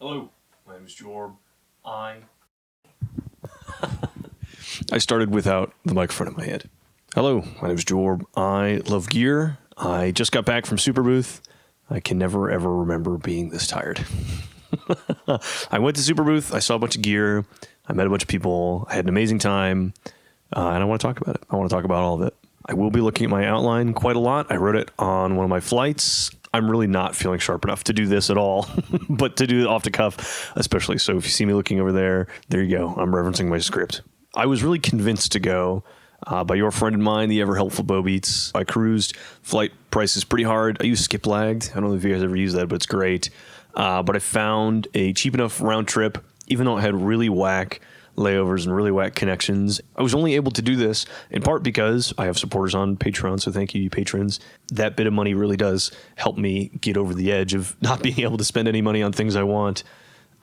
Hello, my name is Jorb. I started without the microphone in my head. Hello, my name is Jorb. I love gear. I just got back from Superbooth. I can never ever remember being this tired. I went to Superbooth. I saw a bunch of gear. I met a bunch of people. I had an amazing time. And I want to talk about it. I want to talk about all of it. I will be looking at my outline quite a lot. I wrote it on one of my flights. I'm really not feeling sharp enough to do this at all, but to do it off the cuff, especially. So if you see me looking over there, there you go. I'm referencing my script. I was really convinced to go by your friend of mine, the ever helpful Bo Beats. I cruised flight prices pretty hard. I use Skip Lagged. I don't know if you guys ever use that, but it's great. But I found a cheap enough round trip, even though it had really whack layovers and really whack connections. I was only able to do this in part because I have supporters on Patreon, so thank you, you patrons. That bit of money really does help me get over the edge of not being able to spend any money on things I want.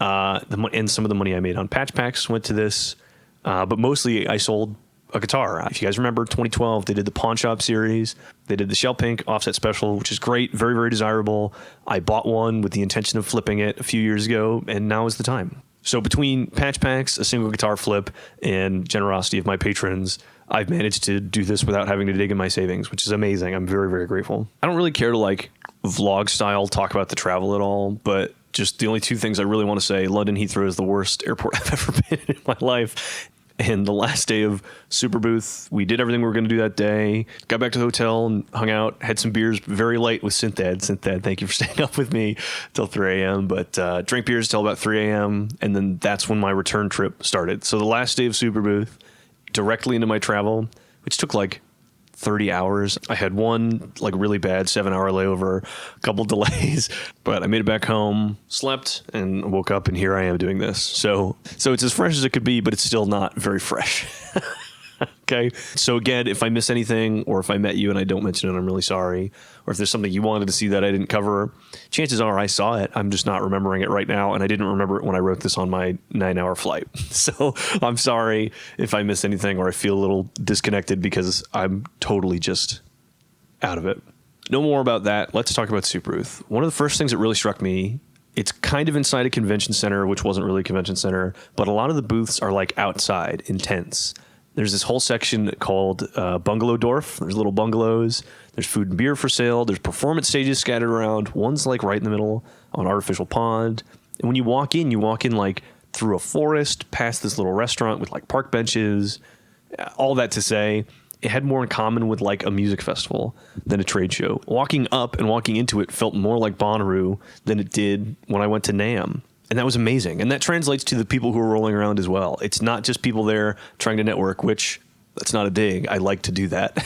And some of the money I made on patch packs went to this, but mostly I sold a guitar. If you guys remember 2012, they did the Pawn Shop series. They did the Shell Pink Offset Special, which is great, very, very desirable. I bought one with the intention of flipping it a few years ago, and now is the time. So between patch packs, a single guitar flip, and generosity of my patrons, I've managed to do this without having to dig in my savings, which is amazing. I'm very, very grateful. I don't really care to like vlog style talk about the travel at all, but just the only two things I really want to say, London Heathrow is the worst airport I've ever been in my life. And the last day of Superbooth, we did everything we were going to do that day. Got back to the hotel and hung out, had some beers very late with Synthad. Synthad, thank you for staying up with me till 3 a.m. But drank beers till about 3 a.m. And then that's when my return trip started. So the last day of Superbooth, directly into my travel, which took like 30 hours. I had one like really bad 7-hour layover, a couple delays, but I made it back home, slept, and woke up, and here I am doing this. So it's as fresh as it could be, but it's still not very fresh. Okay. So again, if I miss anything, or if I met you and I don't mention it, I'm really sorry. Or if there's something you wanted to see that I didn't cover, chances are I saw it. I'm just not remembering it right now. And I didn't remember it when I wrote this on my 9-hour flight. So I'm sorry if I miss anything or I feel a little disconnected because I'm totally just out of it. No more about that. Let's talk about Superbooth. One of the first things that really struck me, it's kind of inside a convention center, which wasn't really a convention center, but a lot of the booths are like outside in tents. There's this whole section called Bungalow Dorf. There's little bungalows. There's food and beer for sale. There's performance stages scattered around. One's like right in the middle on an artificial pond. And when you walk in like through a forest, past this little restaurant with like park benches. All that to say, it had more in common with like a music festival than a trade show. Walking up and walking into it felt more like Bonnaroo than it did when I went to NAMM. And that was amazing. And that translates to the people who are rolling around as well. It's not just people there trying to network, which that's not a dig. I like to do that.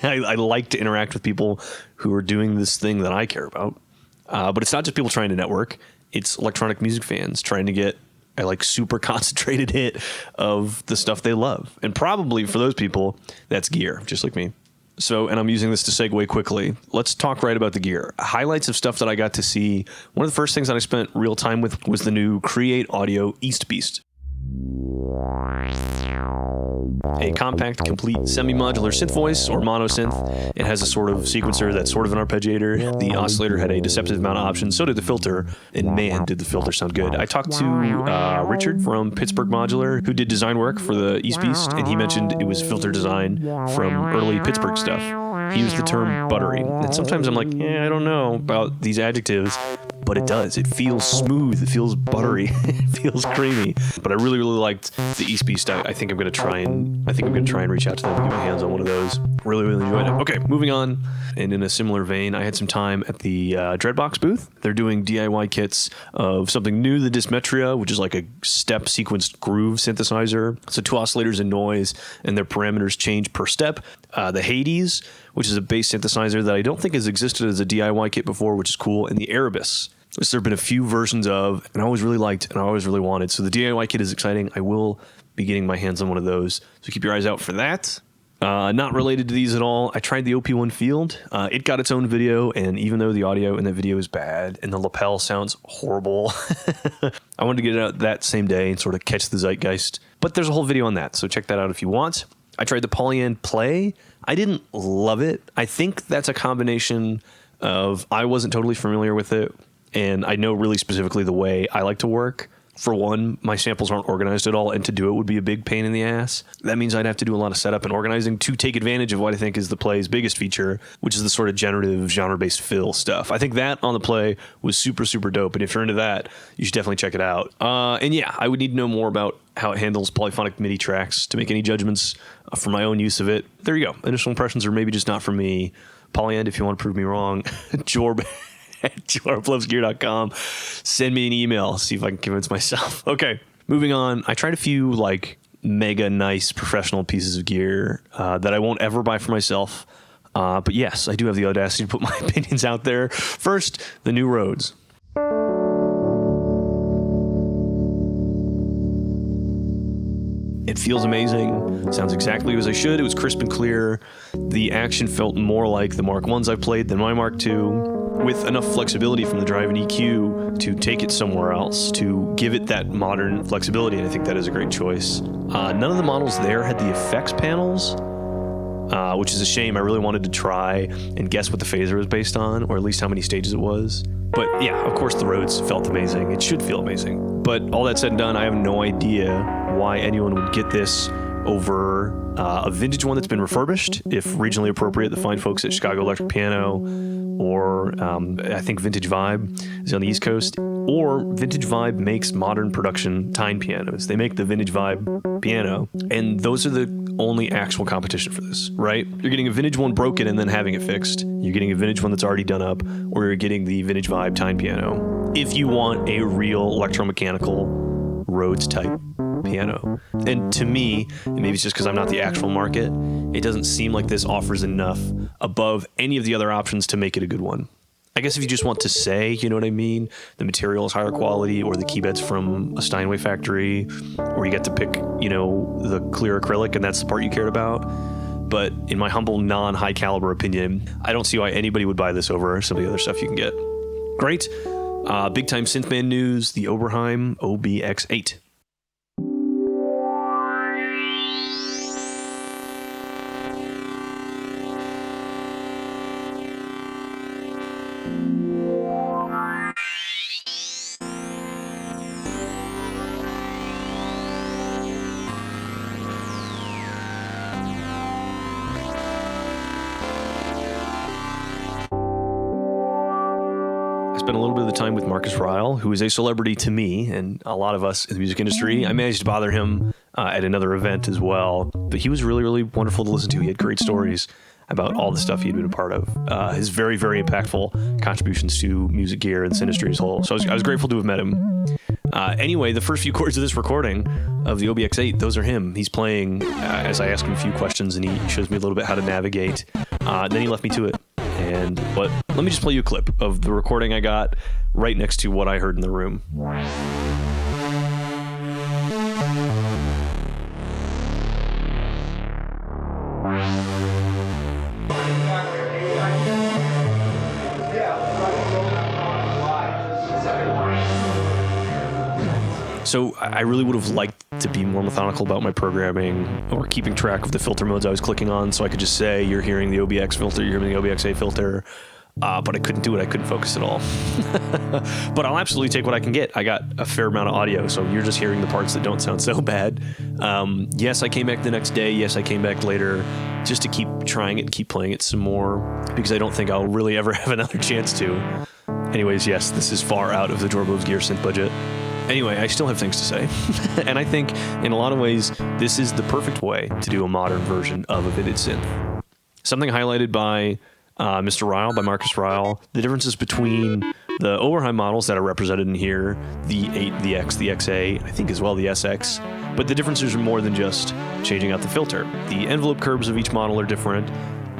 I like to interact with people who are doing this thing that I care about. But it's not just people trying to network. It's electronic music fans trying to get a like super concentrated hit of the stuff they love. And probably for those people, that's gear, just like me. So, and I'm using this to segue quickly. Let's talk right about the gear. Highlights of stuff that I got to see. One of the first things that I spent real time with was the new Create Audio East Beast. A compact, complete, semi-modular synth voice, or mono synth. It has a sort of sequencer that's sort of an arpeggiator. The oscillator had a deceptive amount of options, so did the filter, and man, did the filter sound good. I talked to Richard from Pittsburgh Modular, who did design work for the East Beast, and he mentioned it was filter design from early Pittsburgh stuff. He used the term buttery, and sometimes I'm like, I don't know about these adjectives, but it does. It feels smooth. It feels buttery. It feels creamy. But I really, really liked the East Beast. I think I'm gonna try and reach out to them and get my hands on one of those. Really, really enjoyed it. Okay, moving on. And in a similar vein, I had some time at the Dreadbox booth. They're doing DIY kits of something new, the Dysmetria, which is like a step sequenced groove synthesizer. So 2 oscillators and noise, and their parameters change per step. The Hades, which is a bass synthesizer that I don't think has existed as a DIY kit before, which is cool. And the Erebus, which there have been a few versions of, and I always really liked and I always really wanted. So the DIY kit is exciting. I will be getting my hands on one of those. So keep your eyes out for that. Not related to these at all. I tried the OP1 Field. It got its own video, and even though the audio in that video is bad and the lapel sounds horrible, I wanted to get it out that same day and sort of catch the zeitgeist. But there's a whole video on that, so check that out if you want. I tried the Polyend Play. I didn't love it. I think that's a combination of I wasn't totally familiar with it, and I know really specifically the way I like to work. For one, my samples aren't organized at all, and to do it would be a big pain in the ass. That means I'd have to do a lot of setup and organizing to take advantage of what I think is the Play's biggest feature, which is the sort of generative genre-based fill stuff. I think that on the Play was super, super dope, and if you're into that, you should definitely check it out. And yeah, I would need to know more about how it handles polyphonic MIDI tracks to make any judgments for my own use of it. There you go. Initial impressions are maybe just not for me. Polyend, if you want to prove me wrong. Jorb at jorblovesgear.com. Send me an email, see if I can convince myself. Okay, moving on. I tried a few like mega nice professional pieces of gear that I won't ever buy for myself. But yes, I do have the audacity to put my opinions out there. First, the new Rhodes. It feels amazing. Sounds exactly as I should. It was crisp and clear. The action felt more like the Mark 1s I've played than my Mark 2, with enough flexibility from the drive and EQ to take it somewhere else, to give it that modern flexibility, and I think that is a great choice. None of the models there had the effects panels, which is a shame. I really wanted to try and guess what the phaser was based on, or at least how many stages it was. But yeah, of course the Rhodes felt amazing. It should feel amazing. But all that said and done, I have no idea why anyone would get this over a vintage one that's been refurbished, if regionally appropriate. The fine folks at Chicago Electric Piano, or I think Vintage Vibe is on the East Coast, or Vintage Vibe makes modern production Tyne pianos. They make the Vintage Vibe piano, and those are the only actual competition for this, right? You're getting a vintage one broken and then having it fixed. You're getting a vintage one that's already done up, or you're getting the Vintage Vibe Tyne piano. If you want a real electromechanical Rhodes type piano. And to me, and maybe it's just because I'm not the actual market, it doesn't seem like this offers enough above any of the other options to make it a good one. I guess if you just want to say, you know what I mean, the material is higher quality, or the keybed's from a Steinway factory, or you get to pick, you know, the clear acrylic and that's the part you cared about. But in my humble, non-high caliber opinion, I don't see why anybody would buy this over some of the other stuff you can get. Great. Big time synthman news, the Oberheim OB-X8. Spent a little bit of the time with Marcus Ryle, who is a celebrity to me and a lot of us in the music industry. I managed to bother him at another event as well, but he was really, really wonderful to listen to. He had great stories about all the stuff he'd been a part of. His very, very impactful contributions to music gear and this industry as a whole. So I was grateful to have met him. Anyway, the first few chords of this recording of the OB-X8, those are him. He's playing as I ask him a few questions, and he shows me a little bit how to navigate. Then he left me to it. But let me just play you a clip of the recording I got right next to what I heard in the room. So I really would have liked to be more methodical about my programming, or keeping track of the filter modes I was clicking on, so I could just say, you're hearing the OB-X filter, you're hearing the OB-X8 filter, but I couldn't do it. I couldn't focus at all. But I'll absolutely take what I can get. I got a fair amount of audio, so you're just hearing the parts that don't sound so bad. Yes, I came back the next day. Yes, I came back later just to keep trying it and keep playing it some more, because I don't think I'll really ever have another chance to. Anyways, yes, this is far out of the Jorb Gear synth budget. Anyway, I still have things to say. And I think in a lot of ways, this is the perfect way to do a modern version of a vintage synth. Something highlighted by Mr. Ryle, by Marcus Ryle, the differences between the Oberheim models that are represented in here, the 8, the X, the XA, I think as well the SX, but the differences are more than just changing out the filter. The envelope curves of each model are different.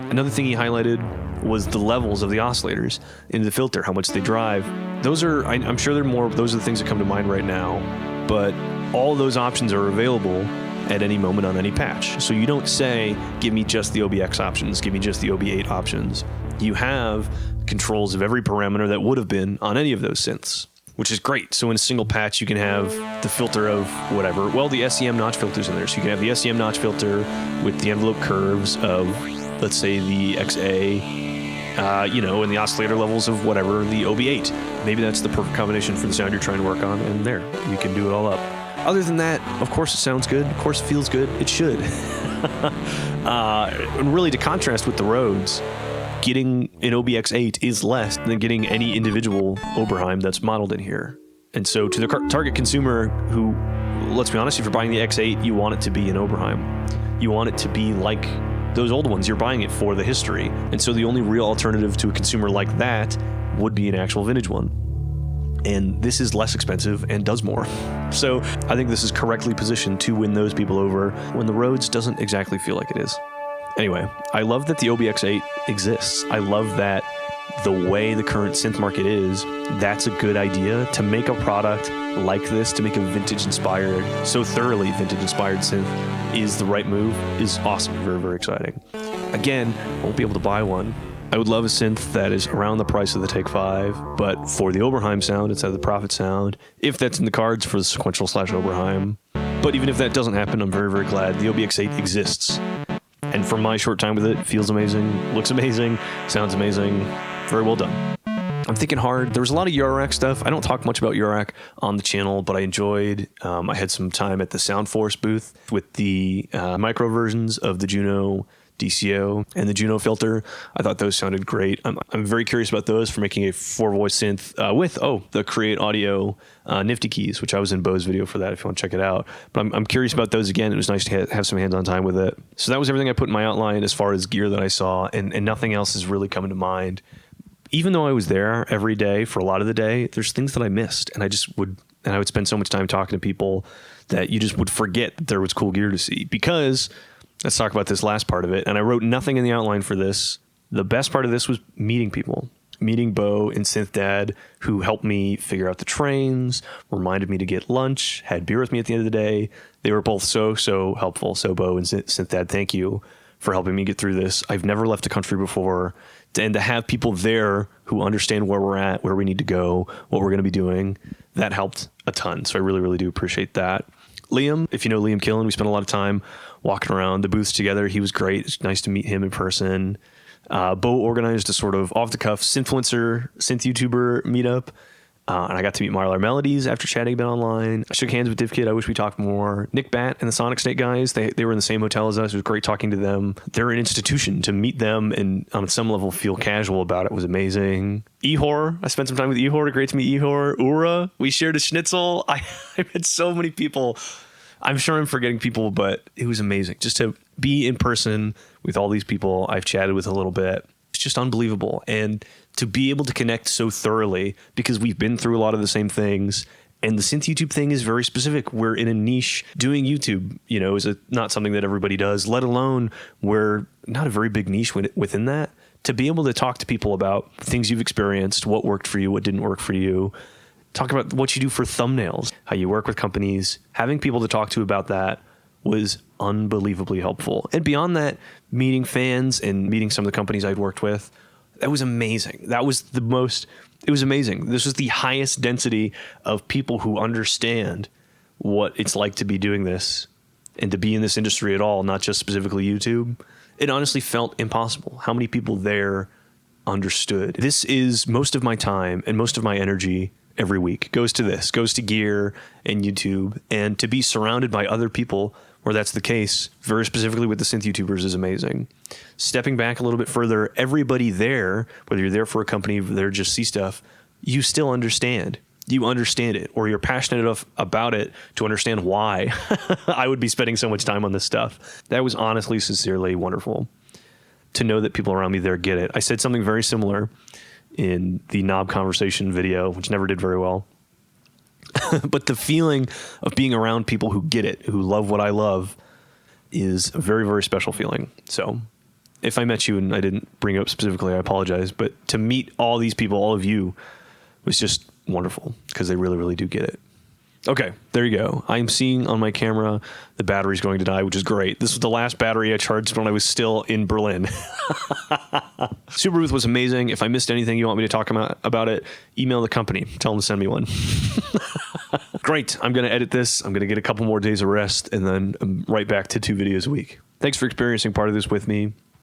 Another thing he highlighted was the levels of the oscillators into the filter, how much they drive. Those are, I'm sure those are the things that come to mind right now, but all those options are available at any moment on any patch. So you don't say, give me just the OB-X options, give me just the OB-8 options. You have controls of every parameter that would have been on any of those synths, which is great. So in a single patch, you can have the filter of whatever. Well, the SEM notch filter's in there. So you can have the SEM notch filter with the envelope curves of, let's say, the XA you know, in the oscillator levels of whatever, the OB-8. Maybe that's the perfect combination for the sound you're trying to work on, and there, you can do it all up. Other than that, of course it sounds good, of course it feels good, it should. And really, to contrast with the Rhodes, getting an OB-X8 is less than getting any individual Oberheim that's modeled in here. And so to the target consumer who, let's be honest, if you're buying the X8, you want it to be an Oberheim. You want it to be like those old ones. You're buying it for the history. And so the only real alternative to a consumer like that would be an actual vintage one. And this is less expensive and does more. So I think this is correctly positioned to win those people over when the Rhodes doesn't exactly feel like it is. Anyway, I love that the OB-X8 exists. I love that the way the current synth market is, that's a good idea. To make a product like this, to make a vintage-inspired, so thoroughly vintage-inspired synth is the right move, is awesome, very, very exciting. Again, won't be able to buy one. I would love a synth that is around the price of the Take 5, but for the Oberheim sound instead of the Prophet sound, if that's in the cards for the sequential / Oberheim. But even if that doesn't happen, I'm very, very glad the OB-X8 exists. And for my short time with it, feels amazing, looks amazing, sounds amazing, very well done. I'm thinking hard. There was a lot of URAC stuff. I don't talk much about URAC on the channel, but I enjoyed, I had some time at the Soundforce booth with the micro versions of the Juno DCO and the Juno filter. I thought those sounded great. I'm very curious about those for making a 4-voice synth with, the Create Audio NiftyKeyz, which I was in Bo's video for that if you want to check it out. But I'm curious about those again. It was nice to have some hands-on time with it. So that was everything I put in my outline as far as gear that I saw, and nothing else is really coming to mind. Even though I was there every day for a lot of the day, there's things that I missed, and I would spend so much time talking to people that you just would forget that there was cool gear to see. Because let's talk about this last part of it. And I wrote nothing in the outline for this. The best part of this was meeting people. Meeting Bo and Synth Dad, who helped me figure out the trains, reminded me to get lunch, had beer with me at the end of the day. They were both so helpful. So Bo and Synth Dad, thank you for helping me get through this. I've never left the country before. And to have people there who understand where we're at, where we need to go, what we're going to be doing, that helped a ton. So I really, really do appreciate that. Liam, if you know Liam Killen, we spent a lot of time walking around the booths together. He was great. It's nice to meet him in person. Bo organized a sort of off-the-cuff synth YouTuber meetup. And I got to meet Marlar Melodies after chatting a bit online. I shook hands with DivKid. I wish we talked more. Nick Bat and the Sonic Snake guys, they were in the same hotel as us. It was great talking to them. They're an institution. To meet them and on some level feel casual about it was amazing. Ehor, I spent some time with Ehor. Great to meet Ehor. Ura, we shared a schnitzel. I met so many people. I'm sure I'm forgetting people, but it was amazing. Just to be in person with all these people I've chatted with a little bit. It's just unbelievable. And to be able to connect so thoroughly because we've been through a lot of the same things. And the synth YouTube thing is very specific. We're in a niche. Doing YouTube, is not something that everybody does, let alone we're not a very big niche within that. To be able to talk to people about things you've experienced, what worked for you, what didn't work for you, talk about what you do for thumbnails, how you work with companies, having people to talk to about that was unbelievably helpful. And beyond that, meeting fans and meeting some of the companies I'd worked with, that was amazing. It was amazing. This was the highest density of people who understand what it's like to be doing this and to be in this industry at all, not just specifically YouTube. It honestly felt impossible. How many people there understood? This is most of my time and most of my energy every week goes to gear and YouTube, and to be surrounded by other people where that's the case, very specifically with the synth YouTubers, is amazing. Stepping back a little bit further, everybody there, whether you're there for a company, there just see stuff, you still understand. You understand it, or you're passionate enough about it to understand why I would be spending so much time on this stuff. That was honestly, sincerely wonderful to know that people around me there get it. I said something very similar in the knob conversation video, which never did very well. But the feeling of being around people who get it, who love what I love, is a very, very special feeling. So if I met you and I didn't bring it up specifically, I apologize. But to meet all these people, all of you, was just wonderful because they really, really do get it. Okay, there you go. I'm seeing on my camera the battery's going to die, which is great. This was the last battery I charged when I was still in Berlin. Superbooth was amazing. If I missed anything you want me to talk about it, email the company. Tell them to send me one. Great. I'm going to edit this. I'm going to get a couple more days of rest, and then I'm right back to 2 videos a week. Thanks for experiencing part of this with me.